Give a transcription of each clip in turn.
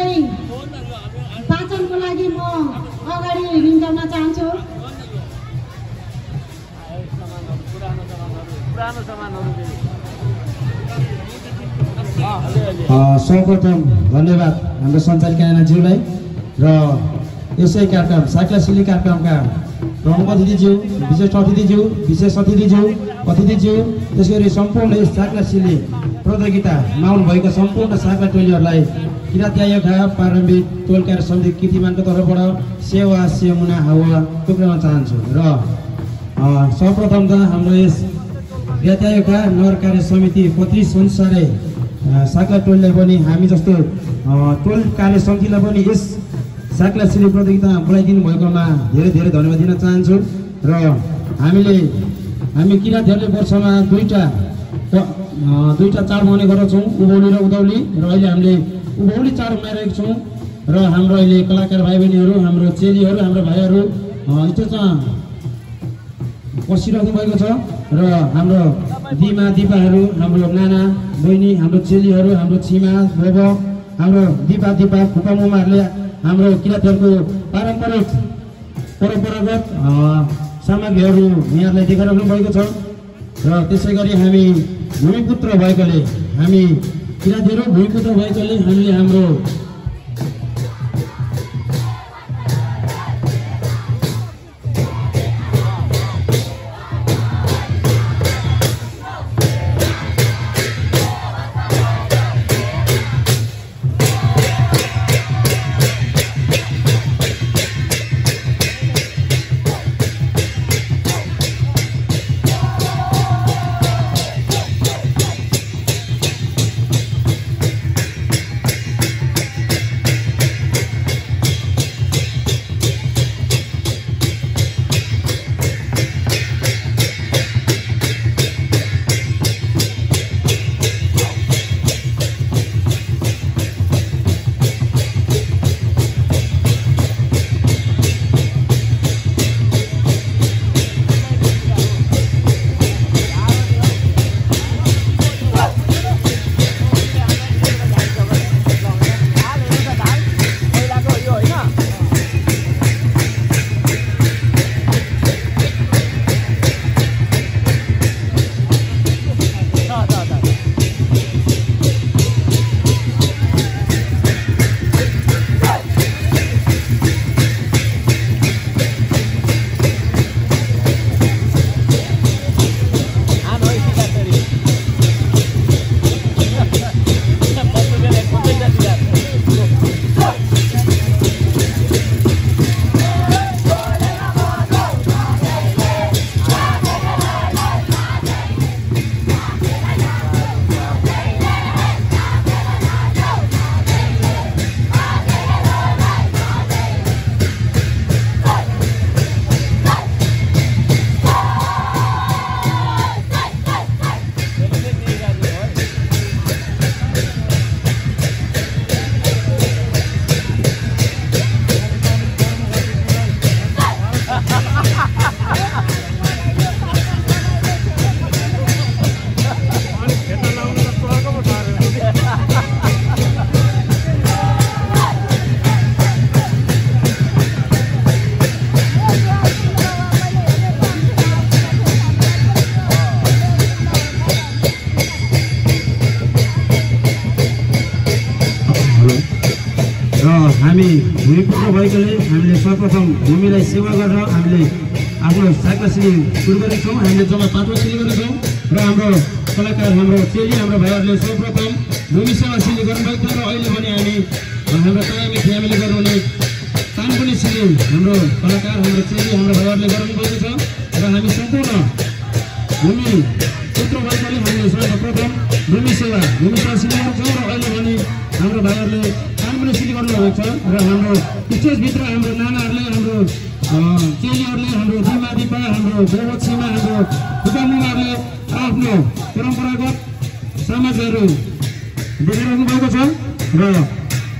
उहाँलाई वाचनको लागि म अगाडि निम्ताउन चाहन्छु। सर्वप्रथम धन्यवाद हाम्रो सञ्चालिका आनाज्यूलाई र यसै कार्यक्रम साइक्लासिली कार्यक्रमका प्रमुख अतिथिज्यू, विशेष अतिथिज्यू, त्यसै गरी सम्पूर्ण यस साइक्लासिली प्रतियोगितामा आउनुभएका सम्पूर्ण साइक्ला टोलीहरूलाई किराँती प्रारम्भिक टोल कार्य समिति कीर्तिमानको तर्फबाट सेवा सेमुना हावा टुक्राउन चाहन्छु। र सर्वप्रथम त हाम्रो यस किराँती नगर कार्य समिति 25 अनुसारै साइक्ला टोलीलाई पनि हामी जस्तो टोल कार्य समितिलाई पनि यस साइक्लासिली प्रतियोगितामा बोलाइदिनु भएकोमा धेरै धेरै धन्यवाद दिन चाहन्छु। र हामी किराँतीहरूले वर्षमा दुईटा चाड मनाउने गर्दछौँ, उभौली र उधौली। र अहिले हामीले उभौली चाड मनाइरहेको छौँ र हाम्रो अहिले कलाकार भाइ बहिनीहरू, हाम्रो चेलीहरू, हाम्रो भाइहरू बसिराख्नु भएको छ। र हाम्रो दिपाहरू, हाम्रो नाना बहिनी, हाम्रो चेलीहरू, हाम्रो छिमा बोबो, हाम्रो दिपा फुपा मुमाहरूले हाम्रो किराँतीहरूको परम्परागत सामग्रीहरू यहाँलाई देखाइराख्नु भएको छ। र त्यसै गरी हामी भूमिपुत्र भएकोले हामीले हाम्रो हामी भूमिपुत्र भएकोले हामीले सर्वप्रथम भूमिलाई सेवा गरेर हामीले आफ्नो साइक्लासिली सुरु गरेका छौँ। हामीले जम्मा 5 वर्ष गरेका छौँ र हाम्रो कलाकार, हाम्रो चेली, हाम्रो भाइहरूले सर्वप्रथम भूमि सेवा सिली गर्नुभएको थियो। र अहिले पनि हाम्रो कायमी फ्यामिली गर्नुहुने कानपुनी सिली हाम्रो कलाकार, हाम्रो चेली, हाम्रो भाइहरूले गर्नुभएको छ। र हामी सम्पूर्ण भूमि पुत्र भएकोले हामीले सर्वप्रथम भूमि सेवा सिली गर्छौँ। र अहिले पनि हाम्रो भाइहरूले कानपुनी सिली गर्नुभएको छ। र हाम्रो स्टेजभित्र हाम्रो नानाहरूले, हाम्रो चेलीहरूले, हाम्रो दिपा, हाम्रो बोबोछीमा, हाम्रो फुकामुमाहरूले आफ्नो परम्परागत सामग्रीहरू देखाइराख्नु भएको छ। र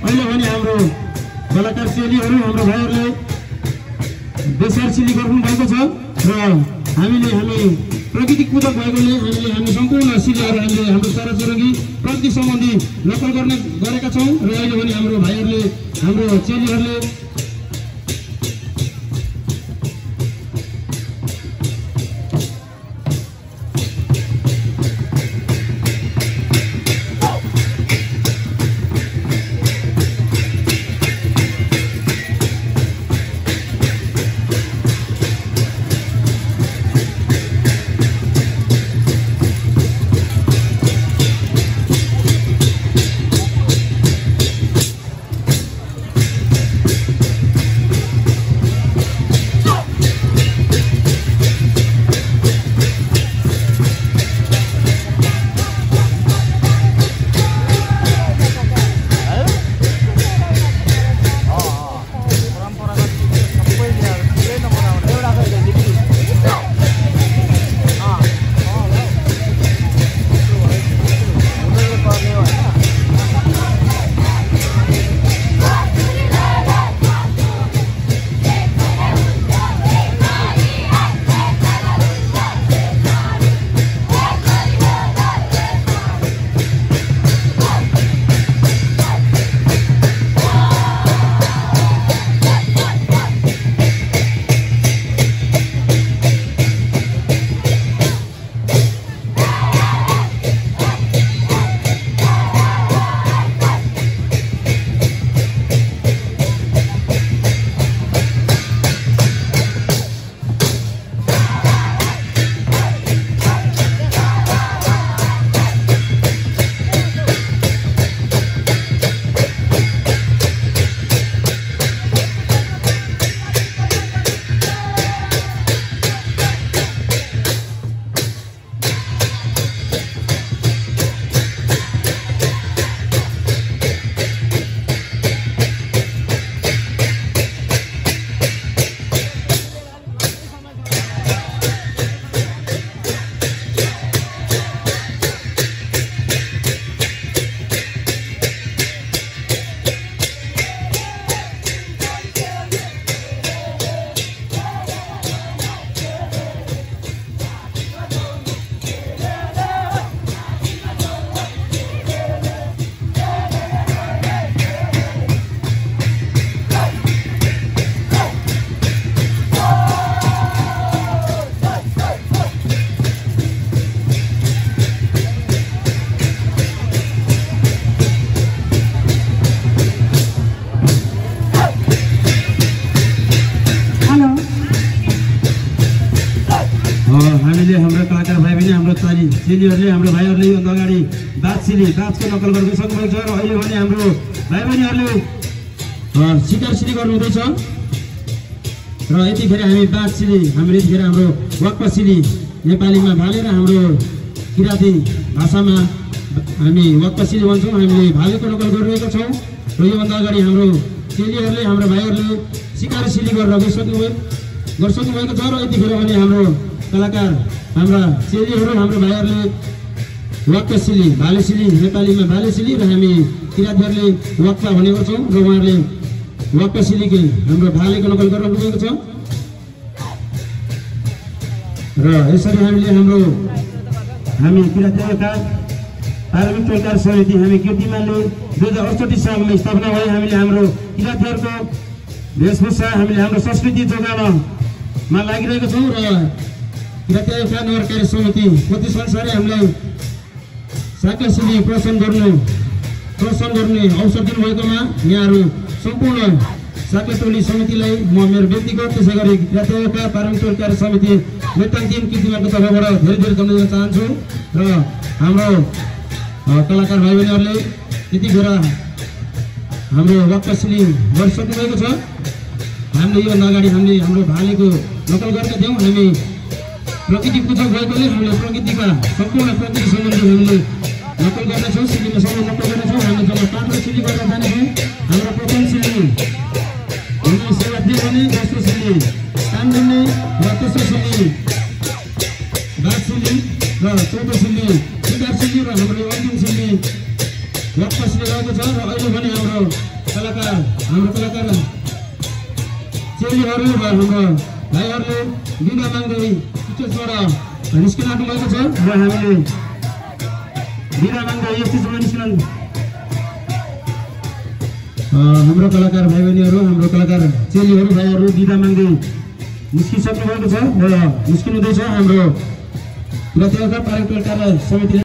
अहिले पनि हाम्रो कलाकार चेलीहरू, हाम्रो भाइहरूले देशर सिली गर्नु भएको छ। र हामी प्राकृतिक पूजक भएकोले हामी सम्पूर्ण सिलीहरू हामीले हाम्रो चराचुरुङ्गी प्रकृति सम्बन्धी नकल गरेका छौँ र अहिले पनि हाम्रो भाइहरूले हाम्रो चेलीहरूले हामीले हाम्रो कलाकार भाइ बहिनी हाम्रो चेलीहरूले हाम्रो भाइहरूले योभन्दा अगाडि बाजको नकल गरेर सक्नुभएको छ र अहिले भने हाम्रो भाइ बहिनीहरूले सिकार सिली गर्नुहुँदैछ र यतिखेर हामी बाजसिली हामीले यतिखेर हाम्रो वक्पसिली नेपालीमा भालेर हाम्रो किराँती भाषामा हामी वक्पसिली भन्छौँ। हामीले भालेको नकल गरिरहेका छौँ र योभन्दा अगाडि हाम्रो चेलीहरूले हाम्रो भाइहरूले सिकार सिली गरेर गरिसक्नुभएको छ र यतिखेर भने हाम्रो कलाकार हाम्रा चेलीहरू हाम्रो भाइहरूले वक्पसिली भालेसिली नेपालीमा भालेसिली र हामी किराँतीहरूले वक्पा भन्ने गर्छौँ र उहाँहरूले वक्पसिलीकै हाम्रो भालेको नकल गरिरहनु भएको छ र यसरी हामी किराँतीहरूका पार्वती टोलकार समिति हामी कीर्तिमानले 2068 सालमा स्थापना भए हामीले हाम्रो किराँतीहरूको वेशभूषा हामीले हाम्रो संस्कृति जोगाउनमा लागिरहेका छौँ र किराँतीहरूका नगर कार्य समिति प्रति संसारै हामीलाई साक्लासिली प्रदर्शन गर्ने अवसर दिनुभएकोमा यहाँहरू सम्पूर्ण साक्ला टोली समितिलाई म मेरो व्यक्तिगत त्यसै गरी किराँतीहरूका पार्वती टोलकार समिति नेताङ टिम कीर्तिमानको तर्फबाट धेरै धेरै धन्यवाद दिन चाहन्छु र हाम्रो कलाकार भाइ बहिनीहरूले त्यतिखेर हाम्रो वक्पसिली गरिसक्नु भएको छ। हामीले यो अगाडि हामीले हाम्रो भालेको नकल गरेका थियौँ। हामी प्रकृति पूजक भएकोले हामीले प्रकृतिका सम्पूर्ण प्रकृति सम्बन्धी हामीले नकल गर्नेछौँ। सिलीमा सबै नकल गर्नेछौँ। हामीले जब पाँचवटा सिली गरेर जानेछौँ। हाम्रो प्रथम सिली हामीले सेवा दियो भने दोस्रो सिली काम दिने र तेस्रो सिली बाजसिली र चौथो सिली सिकार सिली र हाम्रो अन्तिम सिली वक्पसिली रहेको छ र अहिले पनि हाम्रो कलाकार चेलीहरू र हाम्रो भाइहरूले बिना माग्दै विशेषबाट निस्किन आउनु भएको छ र हामीले बिदा माग्दै यो स्टेजमा निस्किन हाम्रो कलाकार भाइ बहिनीहरू हाम्रो कलाकार चेलीहरू भाइहरू बिदा माग्दै निस्किसक्नु भएको छ र निस्किनुहुँदैछ हाम्रो प्रतियोगिता पार्यटन कार्य समितिले